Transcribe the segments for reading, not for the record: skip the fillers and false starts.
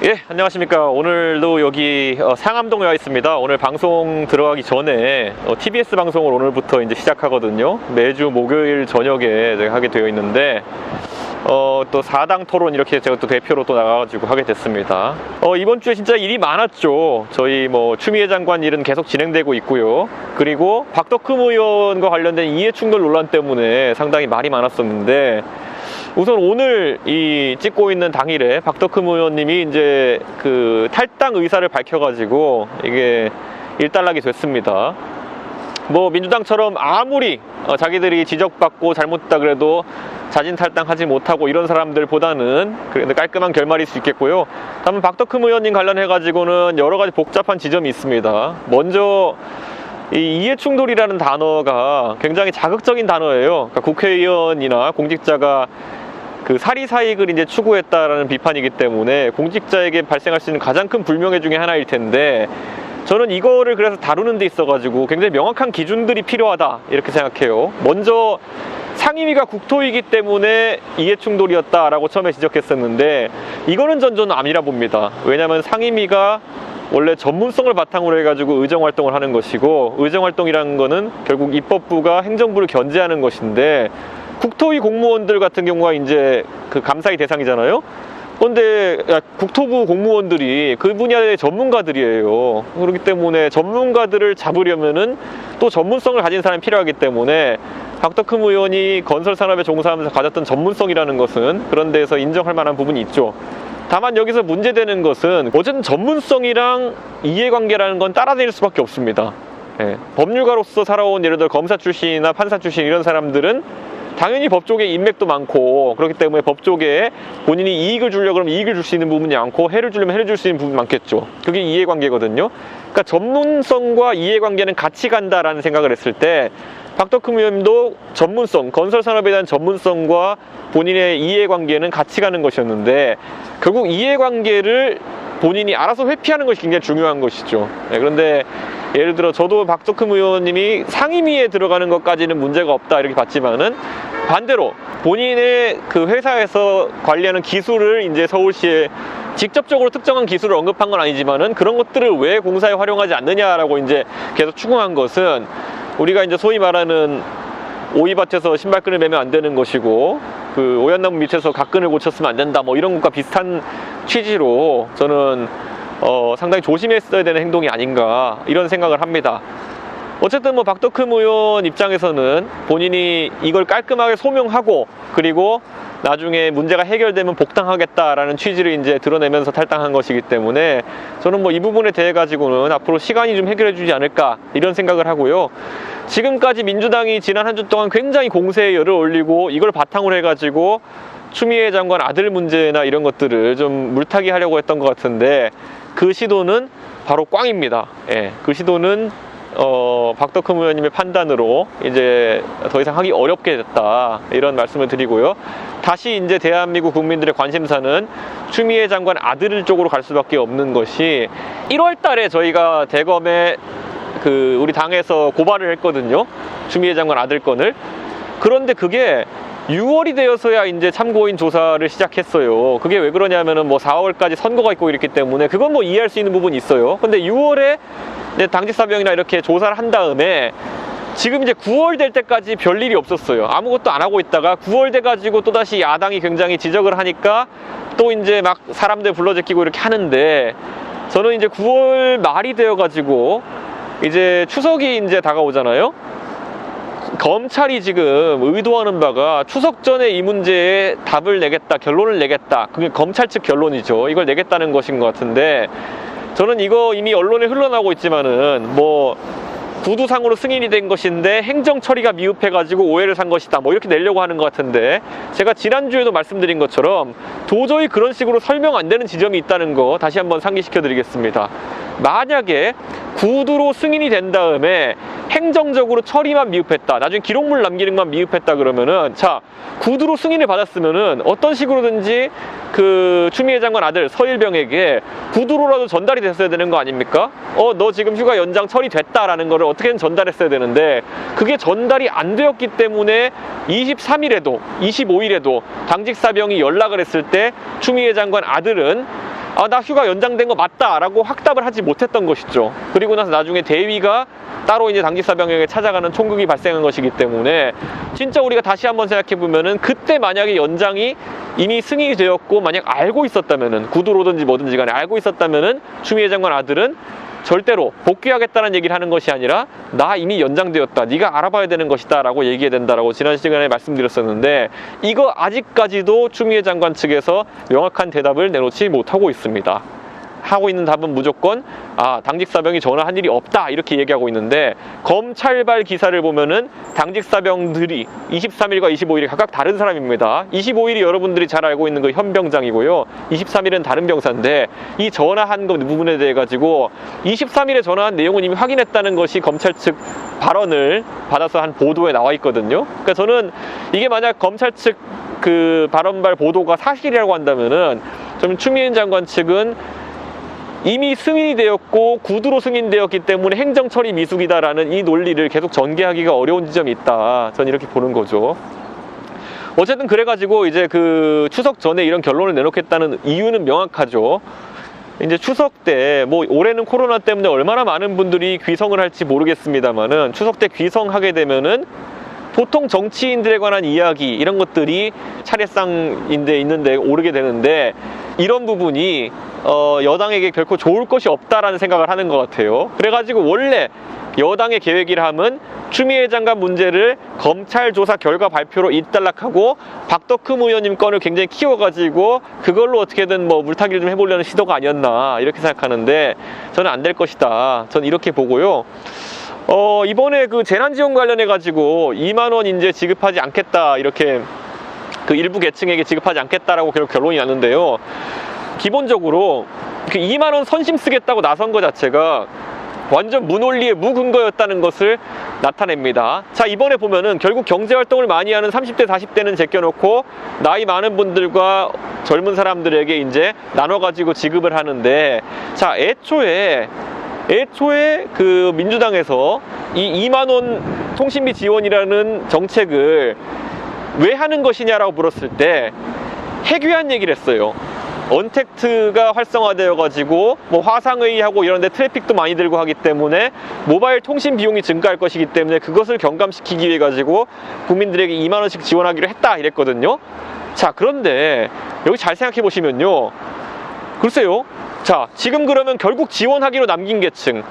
예, 안녕하십니까. 오늘도 여기 상암동에 와 있습니다. 오늘 방송 들어가기 전에 TBS 방송을 오늘부터 이제 시작하거든요. 매주 목요일 저녁에 제가 하게 되어 있는데 또 4당 토론 이렇게 제가 또 대표로 또 나가가지고 하게 됐습니다. 이번 주에 진짜 일이 많았죠. 저희 추미애 장관 일은 계속 진행되고 있고요. 그리고 박덕흠 의원과 관련된 이해충돌 논란 때문에 상당히 말이 많았었는데, 우선 오늘 이 찍고 있는 당일에 박덕흠 의원님이 이제 그 탈당 의사를 밝혀가지고 이게 일단락이 됐습니다. 민주당처럼 아무리 자기들이 지적받고 잘못했다 그래도 자진 탈당하지 못하고 이런 사람들보다는 그래도 깔끔한 결말일 수 있겠고요. 다만 박덕흠 의원님 관련해가지고는 여러 가지 복잡한 지점이 있습니다. 먼저 이 이해충돌이라는 단어가 굉장히 자극적인 단어예요. 그러니까 국회의원이나 공직자가 그 사리사익을 이제 추구했다라는 비판이기 때문에 공직자에게 발생할 수 있는 가장 큰 불명예 중에 하나일 텐데, 저는 이거를 그래서 다루는 데 있어가지고 굉장히 명확한 기준들이 필요하다 이렇게 생각해요. 먼저 상임위가 국토이기 때문에 이해충돌이었다라고 처음에 지적했었는데, 이거는 저는 아니라 봅니다. 왜냐하면 상임위가 원래 전문성을 바탕으로 해가지고 의정활동을 하는 것이고, 의정활동이라는 거는 결국 입법부가 행정부를 견제하는 것인데, 국토위 공무원들 같은 경우가 이제 그 감사의 대상이잖아요. 그런데 국토부 공무원들이 그 분야의 전문가들이에요. 그렇기 때문에 전문가들을 잡으려면은 또 전문성을 가진 사람이 필요하기 때문에 박덕흠 의원이 건설산업에 종사하면서 가졌던 전문성이라는 것은 그런 데에서 인정할 만한 부분이 있죠. 다만 여기서 문제되는 것은 어쨌든 전문성이랑 이해관계라는 건 따라다닐 수밖에 없습니다. 법률가로서 살아온 예를 들어 검사 출신이나 판사 출신 이런 사람들은 당연히 법 쪽에 인맥도 많고, 그렇기 때문에 법 쪽에 본인이 이익을 주려고 그러면 이익을 줄 수 있는 부분이 많고, 해를 주려면 해를 줄 수 있는 부분이 많겠죠. 그게 이해관계거든요. 그러니까 전문성과 이해관계는 같이 간다라는 생각을 했을 때, 박덕흠 의원님도 전문성, 건설산업에 대한 전문성과 본인의 이해관계는 같이 가는 것이었는데, 결국 이해관계를 본인이 알아서 회피하는 것이 굉장히 중요한 것이죠. 그런데 예를 들어 저도 박덕흠 의원님이 상임위에 들어가는 것까지는 문제가 없다 이렇게 봤지만은, 반대로 본인의 그 회사에서 관리하는 기술을 이제 서울시에 직접적으로 특정한 기술을 언급한 건 아니지만은 그런 것들을 왜 공사에 활용하지 않느냐라고 이제 계속 추궁한 것은, 우리가 이제 소위 말하는 오이밭에서 신발끈을 매면 안 되는 것이고, 그 오얏나무 밑에서 갓끈을 고쳤으면 안 된다, 이런 것과 비슷한 취지로 저는 상당히 조심했어야 되는 행동이 아닌가 이런 생각을 합니다. 어쨌든 박덕흠 의원 입장에서는 본인이 이걸 깔끔하게 소명하고, 그리고 나중에 문제가 해결되면 복당하겠다라는 취지를 이제 드러내면서 탈당한 것이기 때문에, 저는 이 부분에 대해 가지고는 앞으로 시간이 좀 해결해 주지 않을까 이런 생각을 하고요. 지금까지 민주당이 지난 한 주 동안 굉장히 공세에 열을 올리고, 이걸 바탕으로 해가지고 추미애 장관 아들 문제나 이런 것들을 좀 물타기 하려고 했던 것 같은데, 그 시도는 바로 꽝입니다. 그 시도는 박덕흠 의원님의 판단으로 이제 더 이상 하기 어렵게 됐다 이런 말씀을 드리고요. 다시 이제 대한민국 국민들의 관심사는 추미애 장관 아들 쪽으로 갈 수밖에 없는 것이, 1월 달에 저희가 대검에 우리 당에서 고발을 했거든요. 추미애 장관 아들 건을. 그런데 그게 6월이 되어서야 이제 참고인 조사를 시작했어요. 그게 왜 그러냐면은 4월까지 선거가 있고 이렇기 때문에 그건 이해할 수 있는 부분이 있어요. 근데 6월에 당직사병이나 이렇게 조사를 한 다음에 지금 이제 9월 될 때까지 별일이 없었어요. 아무것도 안 하고 있다가 9월 돼가지고 또다시 야당이 굉장히 지적을 하니까 또 이제 막 사람들 불러제끼고 이렇게 하는데, 저는 이제 9월 말이 되어가지고 이제 추석이 이제 다가오잖아요. 검찰이 지금 의도하는 바가 추석 전에 이 문제에 답을 내겠다, 결론을 내겠다. 그게 검찰 측 결론이죠. 이걸 내겠다는 것인 것 같은데, 저는 이거 이미 언론에 흘러나오고 있지만은 구두상으로 승인이 된 것인데 행정 처리가 미흡해가지고 오해를 산 것이다, 이렇게 내려고 하는 것 같은데, 제가 지난주에도 말씀드린 것처럼 도저히 그런 식으로 설명 안 되는 지점이 있다는 거 다시 한번 상기시켜 드리겠습니다. 만약에 구두로 승인이 된 다음에 행정적으로 처리만 미흡했다, 나중에 기록물 남기는 건 미흡했다 그러면은, 자, 구두로 승인을 받았으면은 어떤 식으로든지 그 추미애 장관 아들 서일병에게 구두로라도 전달이 됐어야 되는 거 아닙니까? 너 지금 휴가 연장 처리됐다라는 거를 어떻게든 전달했어야 되는데, 그게 전달이 안 되었기 때문에 23일에도 25일에도 당직사병이 연락을 했을 때 추미애 장관 아들은 아, 나 휴가 연장된 거 맞다 라고 확답을 하지 못했던 것이죠. 그리고 나서 나중에 대위가 따로 이제 당직사병에게 찾아가는 총극이 발생한 것이기 때문에 진짜 우리가 다시 한번 생각해 보면은 그때 만약에 연장이 이미 승인이 되었고 만약 알고 있었다면은 구두로든지 뭐든지 간에 알고 있었다면은 추미애 장관 아들은 절대로 복귀하겠다는 얘기를 하는 것이 아니라 나 이미 연장되었다, 네가 알아봐야 되는 것이다 라고 얘기해야 된다라고 지난 시간에 말씀드렸었는데, 이거 아직까지도 추미애 장관 측에서 명확한 대답을 내놓지 못하고 있습니다. 하고 있는 답은 무조건 당직사병이 전화한 일이 없다 이렇게 얘기하고 있는데, 검찰발 기사를 보면은 당직사병들이 23일과 25일이 각각 다른 사람입니다. 25일이 여러분들이 잘 알고 있는 그 현병장이고요, 23일은 다른 병사인데, 이 전화한 거 부분에 대해 가지고 23일에 전화한 내용은 이미 확인했다는 것이 검찰 측 발언을 받아서 한 보도에 나와 있거든요. 그러니까 저는 이게 만약 검찰 측 그 발언발 보도가 사실이라고 한다면은 좀 추미애 장관 측은 이미 승인이 되었고 구두로 승인되었기 때문에 행정처리 미숙이다라는 이 논리를 계속 전개하기가 어려운 지점이 있다, 전 이렇게 보는 거죠. 어쨌든 그래가지고 이제 그 추석 전에 이런 결론을 내놓겠다는 이유는 명확하죠. 이제 추석 때 뭐 올해는 코로나 때문에 얼마나 많은 분들이 귀성을 할지 모르겠습니다만은 추석 때 귀성하게 되면은 보통 정치인들에 관한 이야기 이런 것들이 차례상인데 있는데 오르게 되는데, 이런 부분이 여당에게 결코 좋을 것이 없다라는 생각을 하는 것 같아요. 그래가지고 원래 여당의 계획이라 하면 추미애 장관 문제를 검찰 조사 결과 발표로 일단락하고 박덕흠 의원님 건을 굉장히 키워가지고 그걸로 어떻게든 뭐 물타기를 좀 해보려는 시도가 아니었나 이렇게 생각하는데, 저는 안 될 것이다, 저는 이렇게 보고요. 이번에 그 재난지원 관련해 가지고 2만 원 이제 지급하지 않겠다, 이렇게 그 일부 계층에게 지급하지 않겠다라고 결국 결론이 났는데요. 기본적으로 그 2만 원 선심 쓰겠다고 나선 것 자체가 완전 무논리의 무근거였다는 것을 나타냅니다. 자, 이번에 보면은 결국 경제활동을 많이 하는 30대 40대는 제껴놓고 나이 많은 분들과 젊은 사람들에게 이제 나눠가지고 지급을 하는데, 자, 애초에 그 민주당에서 이 2만 원 통신비 지원이라는 정책을 왜 하는 것이냐라고 물었을 때 해괴한 얘기를 했어요. 언택트가 활성화되어 가지고 뭐 화상회의하고 이런 데 트래픽도 많이 들고 하기 때문에 모바일 통신 비용이 증가할 것이기 때문에 그것을 경감시키기 위해 가지고 국민들에게 2만 원씩 지원하기로 했다 이랬거든요. 자, 그런데 여기 잘 생각해 보시면요, 글쎄요, 자, 지금 그러면 결국 지원하기로 남긴 계층,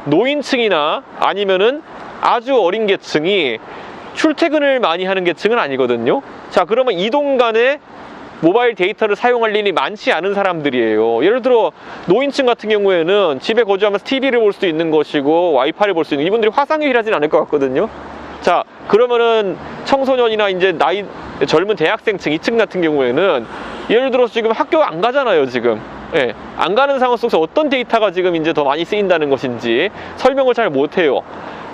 노인층이나 아니면은 아주 어린 계층이 출퇴근을 많이 하는 계층은 아니거든요. 자, 그러면 이동 간에 모바일 데이터를 사용할 일이 많지 않은 사람들이에요. 예를 들어 노인층 같은 경우에는 집에 거주하면서 TV를 볼 수도 있는 것이고 와이파이를 볼 수 있는, 이분들이 화상회의를 하진 않을 것 같거든요. 자, 그러면은 청소년이나 이제 나이 젊은 대학생층, 이층 같은 경우에는 예를 들어서 지금 학교 안 가잖아요, 지금. 예, 안 가는 상황 속에서 어떤 데이터가 지금 이제 더 많이 쓰인다는 것인지 설명을 잘 못해요.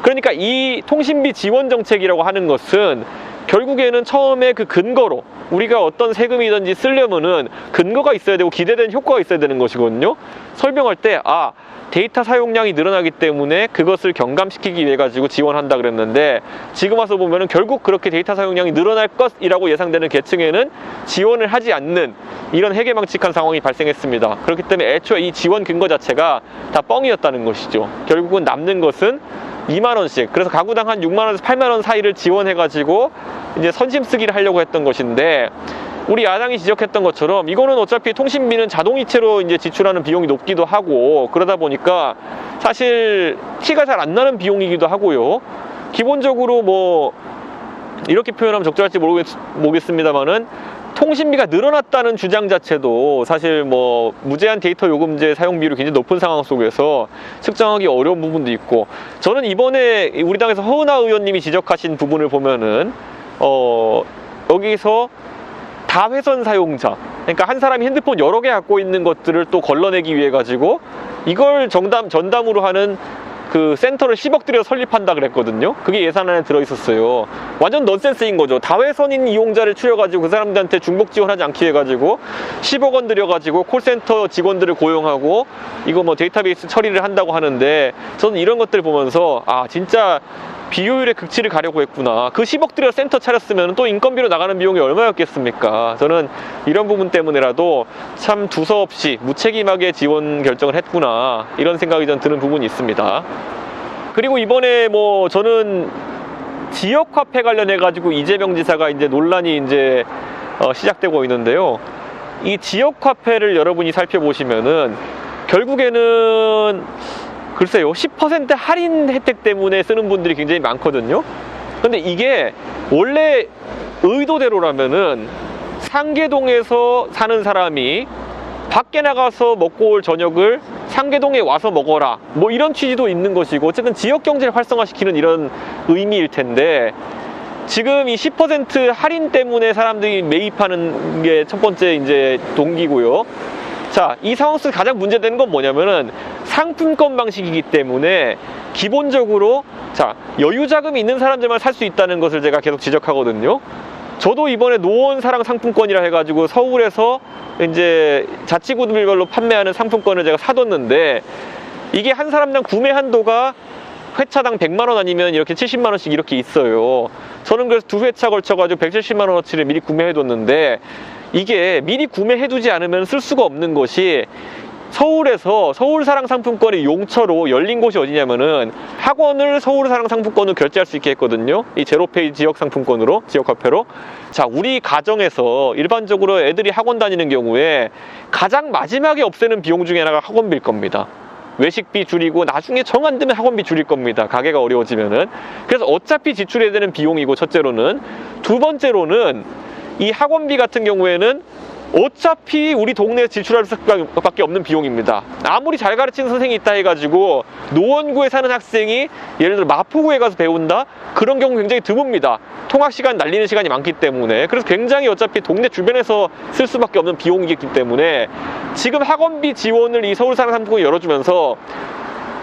그러니까 이 통신비 지원 정책이라고 하는 것은 결국에는 처음에 그 근거로 우리가 어떤 세금이든지 쓰려면은 근거가 있어야 되고 기대되는 효과가 있어야 되는 것이거든요. 설명할 때 데이터 사용량이 늘어나기 때문에 그것을 경감시키기 위해 가지고 지원한다 그랬는데, 지금 와서 보면은 결국 그렇게 데이터 사용량이 늘어날 것이라고 예상되는 계층에는 지원을 하지 않는 이런 해괴망측한 상황이 발생했습니다. 그렇기 때문에 애초에 이 지원 근거 자체가 다 뻥이었다는 것이죠. 결국은 남는 것은 2만 원씩, 그래서 가구당 한 6만 원에서 8만 원 사이를 지원해 가지고 이제 선심 쓰기를 하려고 했던 것인데, 우리 야당이 지적했던 것처럼 이거는 어차피 통신비는 자동이체로 이제 지출하는 비용이 높기도 하고, 그러다 보니까 사실 티가 잘 안 나는 비용이기도 하고요. 기본적으로 뭐 이렇게 표현하면 적절할지 모르겠습니다만은 통신비가 늘어났다는 주장 자체도 사실 뭐 무제한 데이터 요금제 사용 비율이 굉장히 높은 상황 속에서 측정하기 어려운 부분도 있고, 저는 이번에 우리 당에서 허은하 의원님이 지적하신 부분을 보면은 여기서 다회선 사용자, 그러니까 한 사람이 핸드폰 여러 개 갖고 있는 것들을 또 걸러내기 위해 가지고 이걸 전담으로 하는 그 센터를 10억 들여 설립한다 그랬거든요. 그게 예산안에 들어있었어요. 완전 넌센스인 거죠. 다회선인 이용자를 추려가지고 그 사람들한테 중복 지원하지 않기 위해 가지고 10억 원 들여가지고 콜센터 직원들을 고용하고 이거 뭐 데이터베이스 처리를 한다고 하는데, 저는 이런 것들 보면서 진짜 비효율의 극치를 가려고 했구나. 그 10억 들여 센터 차렸으면 또 인건비로 나가는 비용이 얼마였겠습니까? 저는 이런 부분 때문에라도 참 두서없이 무책임하게 지원 결정을 했구나, 이런 생각이 전 드는 부분이 있습니다. 그리고 이번에 뭐 저는 지역화폐 관련해 가지고 이재명 지사가 이제 논란이 이제 시작되고 있는데요. 이 지역화폐를 여러분이 살펴보시면은 결국에는 글쎄요, 10% 할인 혜택 때문에 쓰는 분들이 굉장히 많거든요. 근데 이게 원래 의도대로라면은 상계동에서 사는 사람이 밖에 나가서 먹고 올 저녁을 상계동에 와서 먹어라, 뭐 이런 취지도 있는 것이고, 어쨌든 지역 경제를 활성화시키는 이런 의미일 텐데, 지금 이 10% 할인 때문에 사람들이 매입하는 게 첫 번째 이제 동기고요. 자, 이 상황 속에서 가장 문제되는 건 뭐냐면은 상품권 방식이기 때문에 기본적으로 자, 여유 자금이 있는 사람들만 살 수 있다는 것을 제가 계속 지적하거든요. 저도 이번에 노원사랑 상품권이라 해가지고 서울에서 이제 자치구들별로 판매하는 상품권을 제가 사뒀는데, 이게 한 사람당 구매 한도가 회차당 100만 원 아니면 이렇게 70만 원씩 이렇게 있어요. 저는 그래서 두 회차 걸쳐가지고 170만 원어치를 미리 구매해뒀는데, 이게 미리 구매해두지 않으면 쓸 수가 없는 것이, 서울에서 서울사랑 상품권의 용처로 열린 곳이 어디냐면은 학원을 서울사랑 상품권으로 결제할 수 있게 했거든요. 이 제로페이 지역 상품권으로, 지역화폐로. 자, 우리 가정에서 일반적으로 애들이 학원 다니는 경우에 가장 마지막에 없애는 비용 중에 하나가 학원비일 겁니다. 외식비 줄이고 나중에 정 안 되면 학원비 줄일 겁니다. 가게가 어려워지면은. 그래서 어차피 지출해야 되는 비용이고, 첫째로는. 두 번째로는 이 학원비 같은 경우에는 어차피 우리 동네에 지출할 수밖에 없는 비용입니다. 아무리 잘 가르치는 선생님이 있다 해가지고 노원구에 사는 학생이 예를 들어 마포구에 가서 배운다? 그런 경우 굉장히 드뭅니다. 통학 시간 날리는 시간이 많기 때문에. 그래서 굉장히 어차피 동네 주변에서 쓸 수밖에 없는 비용이기 때문에 지금 학원비 지원을 이 서울사랑 상품권이 열어주면서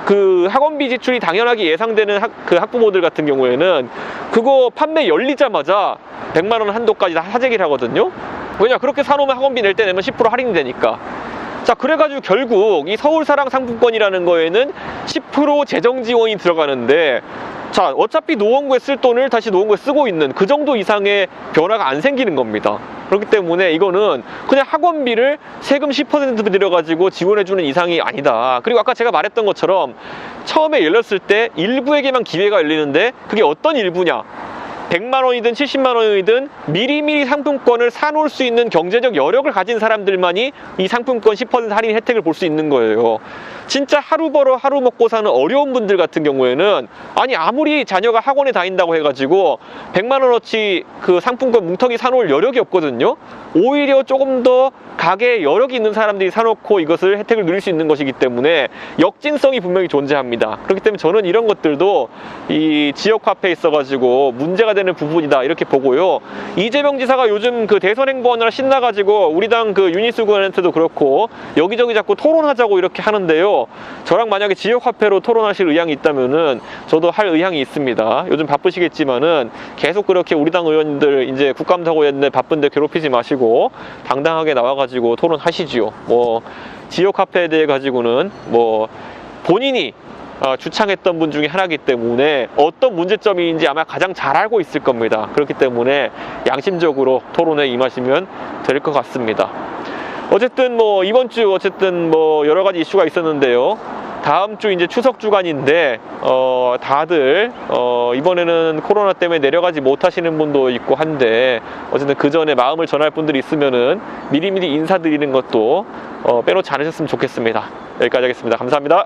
그 학원비 지출이 당연하게 예상되는 그 학부모들 같은 경우에는 그거 판매 열리자마자 100만 원 한도까지 다 사재기를 하거든요. 왜냐, 그렇게 사놓으면 학원비 낼 때 내면 10% 할인이 되니까. 자, 그래가지고 결국 이 서울사랑 상품권이라는 거에는 10% 재정 지원이 들어가는데, 자, 어차피 노원구에 쓸 돈을 다시 노원구에 쓰고 있는 그 정도 이상의 변화가 안 생기는 겁니다. 그렇기 때문에 이거는 그냥 학원비를 세금 10% 들여가지고 지원해주는 이상이 아니다. 그리고 아까 제가 말했던 것처럼 처음에 열렸을 때 일부에게만 기회가 열리는데, 그게 어떤 일부냐? 100만 원이든 70만 원이든 미리미리 상품권을 사놓을 수 있는 경제적 여력을 가진 사람들만이 이 상품권 10% 할인 혜택을 볼 수 있는 거예요. 진짜 하루 벌어 하루 먹고 사는 어려운 분들 같은 경우에는, 아니 아무리 자녀가 학원에 다닌다고 해가지고 100만 원어치 그 상품권 뭉텅이 사놓을 여력이 없거든요. 오히려 조금 더 가게에 여력이 있는 사람들이 사놓고 이것을 혜택을 누릴 수 있는 것이기 때문에 역진성이 분명히 존재합니다. 그렇기 때문에 저는 이런 것들도 이 지역화폐에 있어가지고 문제가 되는 부분이다, 이렇게 보고요. 이재명 지사가 요즘 그 대선 행보하느라 신나가지고 우리 당 그 유니스 의원한테도 그렇고 여기저기 자꾸 토론하자고 이렇게 하는데요. 저랑 만약에 지역화폐로 토론하실 의향이 있다면은 저도 할 의향이 있습니다. 요즘 바쁘시겠지만은 계속 그렇게 우리 당 의원들 이제 국감사고였는데 바쁜데 괴롭히지 마시고 당당하게 나와가지고 토론하시지요. 뭐 지역화폐에 대해 가지고는 뭐 본인이 주창했던 분 중에 하나이기 때문에 어떤 문제점인지 아마 가장 잘 알고 있을 겁니다. 그렇기 때문에 양심적으로 토론에 임하시면 될 것 같습니다. 어쨌든 뭐 이번 주 어쨌든 뭐 여러 가지 이슈가 있었는데요. 다음 주 이제 추석 주간인데 다들 이번에는 코로나 때문에 내려가지 못하시는 분도 있고 한데, 어쨌든 그 전에 마음을 전할 분들이 있으면은 미리미리 인사드리는 것도 빼놓지 않으셨으면 좋겠습니다. 여기까지 하겠습니다. 감사합니다.